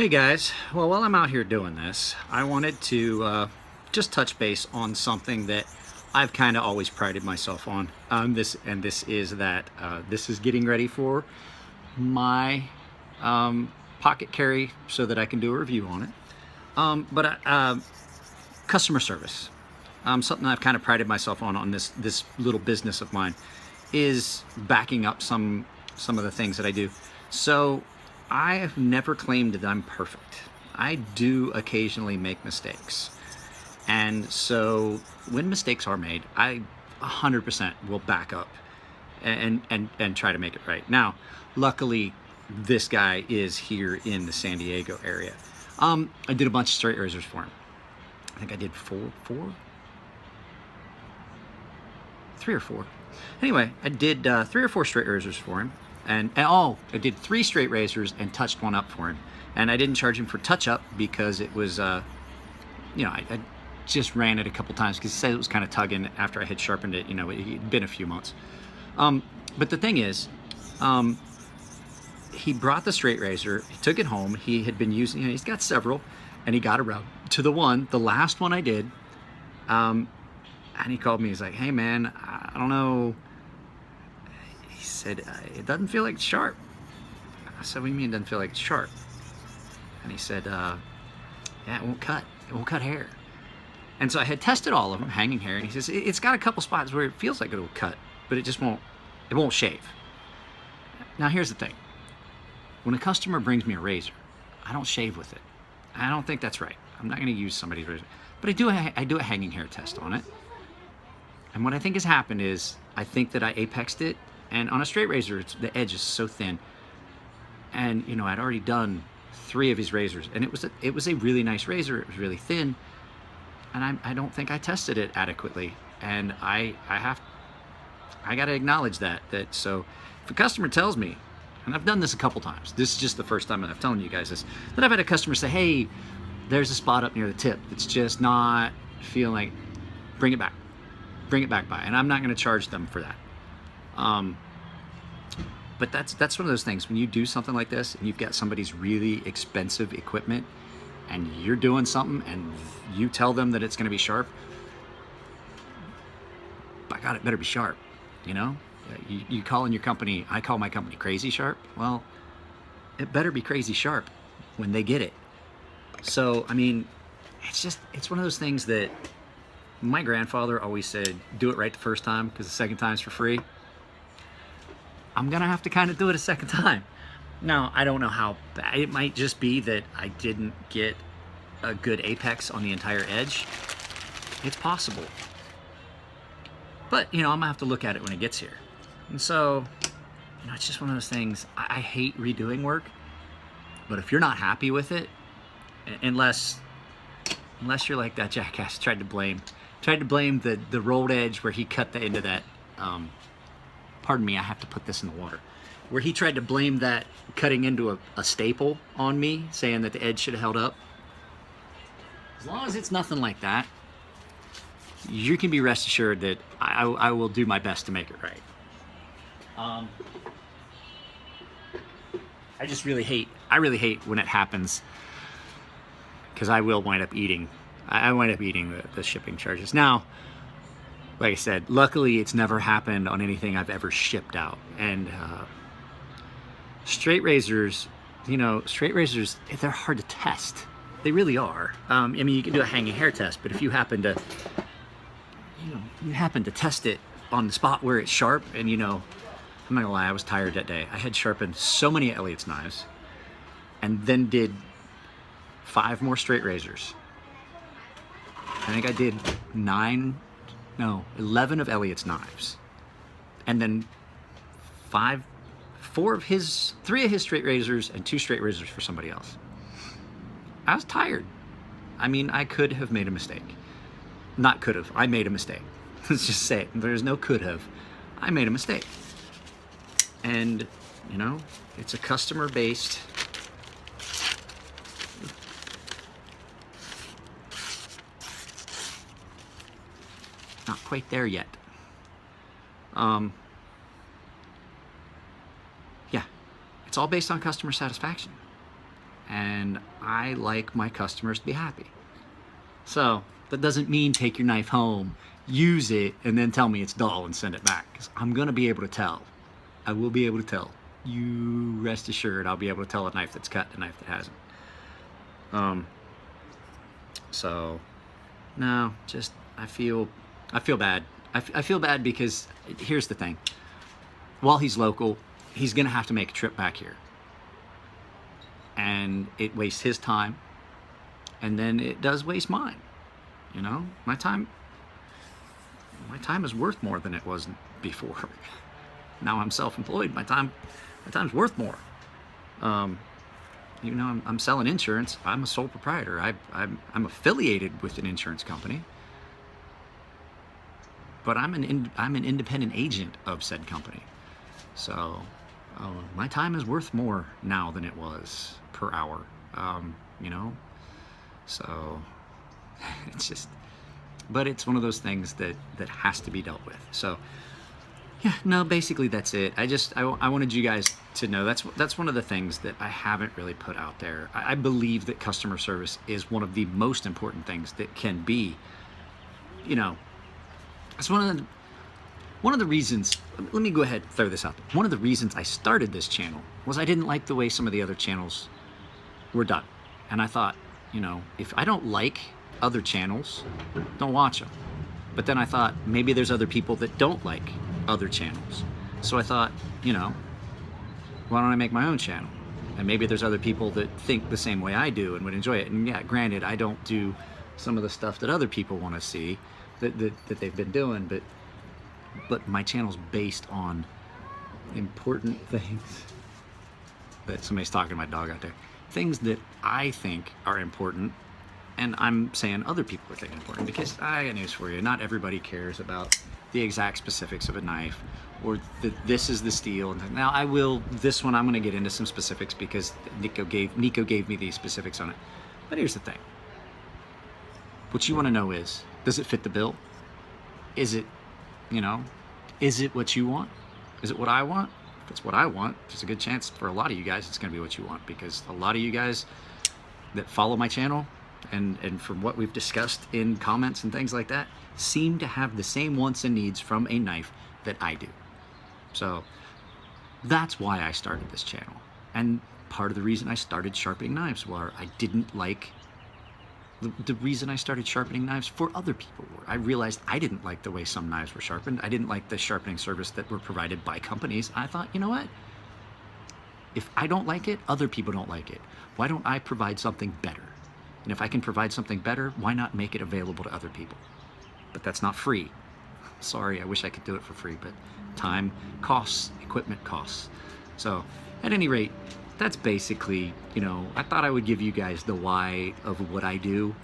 Hey guys, well while I'm out here doing this, I wanted to just touch base on something that I've kind of always prided myself on. This is that this is getting ready for my pocket carry so that I can do a review on it. Customer service, something I've kind of prided myself on this little business of mine, is backing up some of the things that I do. So I have never claimed that I'm perfect. I do occasionally make mistakes. And so when mistakes are made, I 100% will back up and try to make it right. Now, luckily, this guy is here in the San Diego area. I did a bunch of straight razors for him. I think I did three or four. Anyway, I did 3 or 4 straight razors for him. I did 3 straight razors and touched one up for him. And I didn't charge him for touch up because it was, I just ran it a couple times because he said it was kind of tugging after I had sharpened it. It'd been a few months. But the thing is, he brought the straight razor, he took it home, he had been using, he's got several, and he got around to the last one I did. And he called me, he's like, hey man, I don't know. He said, it doesn't feel like it's sharp. I said, what do you mean it doesn't feel like it's sharp? And he said, yeah, it won't cut. It won't cut hair. And so I had tested all of them, hanging hair, and he says, it's got a couple spots where it feels like it'll cut, but it won't shave. Now here's the thing. When a customer brings me a razor, I don't shave with it. I don't think that's right. I'm not gonna use somebody's razor. But I do a hanging hair test on it. And what I think has happened is, I think that I apexed it, and on a straight razor, the edge is so thin. And I'd already done 3 of his razors, and it was a really nice razor. It was really thin, and I don't think I tested it adequately. And I got to acknowledge that. So if a customer tells me, and I've done this a couple times, this is just the first time that I'm telling you guys this, that I've had a customer say, hey, there's a spot up near the tip that's just not feeling like, bring it back by, and I'm not going to charge them for that. But that's one of those things, when you do something like this and you've got somebody's really expensive equipment and you're doing something and you tell them that it's going to be sharp, by God, it better be sharp. You call in your company, I call my company Crazy Sharp. Well, it better be crazy sharp when they get it. So it's one of those things that my grandfather always said, do it right the first time because the second time's for free. I'm gonna have to kind of do it a second time. Now, I don't know how bad. It might just be that I didn't get a good apex on the entire edge. It's possible. But, I'm gonna have to look at it when it gets here. And so, it's just one of those things. I hate redoing work, but if you're not happy with it, unless you're like that jackass tried to blame the rolled edge where he cut the end of that, pardon me, I have to put this in the water, where he tried to blame that cutting into a staple on me, saying that the edge should have held up. As long as it's nothing like that, you can be rest assured that I will do my best to make it right. I really hate when it happens, because I will wind up eating. I wind up eating the shipping charges. Now, like I said, luckily it's never happened on anything I've ever shipped out. And straight razors, they're hard to test. They really are. You can do a hanging hair test, but if you happen to, test it on the spot where it's sharp, and I'm not gonna lie, I was tired that day. I had sharpened so many Elliott's knives, and then did 5 more straight razors. I think I did 11 of Elliott's knives, and then 3 of his straight razors and 2 straight razors for somebody else. I was tired. I could have made a mistake. Not could have. I made a mistake. Let's just say it. There's no could have. I made a mistake. And, it's a customer-based. Not quite there yet. Yeah, it's all based on customer satisfaction. and I like my customers to be happy. So that doesn't mean take your knife home, use it, and then tell me it's dull and send it back, because I'm gonna be able to tell. I will be able to tell. You rest assured I'll be able to tell a knife that's cut and a knife that hasn't. So no, just I feel bad. I feel bad because here's the thing. While he's local, he's gonna have to make a trip back here, and it wastes his time, and then it does waste mine. You know, my time is worth more than it was before. Now I'm self-employed. My time's worth more. You know, I'm selling insurance. I'm a sole proprietor. I'm affiliated with an insurance company, but I'm an independent agent of said company. So my time is worth more now than it was per hour. You know, so it's just, but it's one of those things that has to be dealt with. So yeah, no, basically that's it. I wanted you guys to know that's one of the things that I haven't really put out there. I believe that customer service is one of the most important things that can be, you know, it's one of the reasons, let me go ahead and throw this out there. One of the reasons I started this channel was I didn't like the way some of the other channels were done. And I thought, you know, if I don't like other channels, don't watch them. But then I thought maybe there's other people that don't like other channels. So I thought, you know, why don't I make my own channel? And maybe there's other people that think the same way I do and would enjoy it. And yeah, granted, I don't do some of the stuff that other people want to see that they've been doing, but my channel's based on important things. That somebody's talking to my dog out there. Things that I think are important, and I'm saying other people are thinking important, because I got news for you. Not everybody cares about the exact specifics of a knife, or this is the steel. And now this one I'm going to get into some specifics because Nico gave me these specifics on it. But here's the thing. What you want to know is, does it fit the bill? Is it, you know, is it what you want? Is it what I want? If it's what I want, there's a good chance for a lot of you guys it's going to be what you want, because a lot of you guys that follow my channel and from what we've discussed in comments and things like that, seem to have the same wants and needs from a knife that I do. So that's why I started this channel. And part of the reason I started sharpening knives were I didn't like the reason I started sharpening knives for other people were I realized I didn't like the way some knives were sharpened. I didn't like the sharpening service that were provided by companies. I thought, you know what? If I don't like it, other people don't like it. Why don't I provide something better? And if I can provide something better, why not make it available to other people? But that's not free. Sorry, I wish I could do it for free, but time costs, equipment costs. So at any rate, that's basically, you know, I thought I would give you guys the why of what I do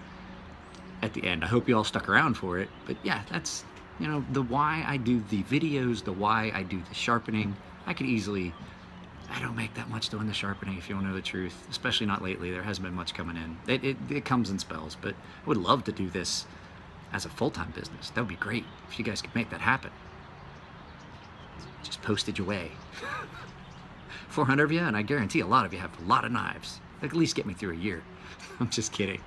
at the end. I hope you all stuck around for it, but yeah, that's, you know, the why I do the videos, the why I do the sharpening. I don't make that much doing the sharpening, if you want to know the truth, especially not lately. There hasn't been much coming in. It comes in spells, but I would love to do this as a full-time business. That would be great if you guys could make that happen. Just postage away. 400 of you, and I guarantee a lot of you have a lot of knives. At least get me through a year. I'm just kidding.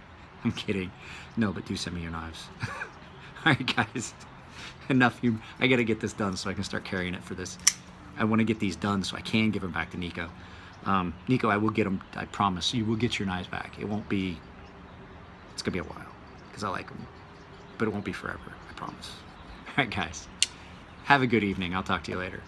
I'm kidding. No, but do send me your knives. All right, guys. Enough. I got to get this done so I can start carrying it for this. I want to get these done so I can give them back to Nico. Nico, I will get them. I promise. You will get your knives back. It won't be... It's going to be a while because I like them. But it won't be forever. I promise. All right, guys. Have a good evening. I'll talk to you later.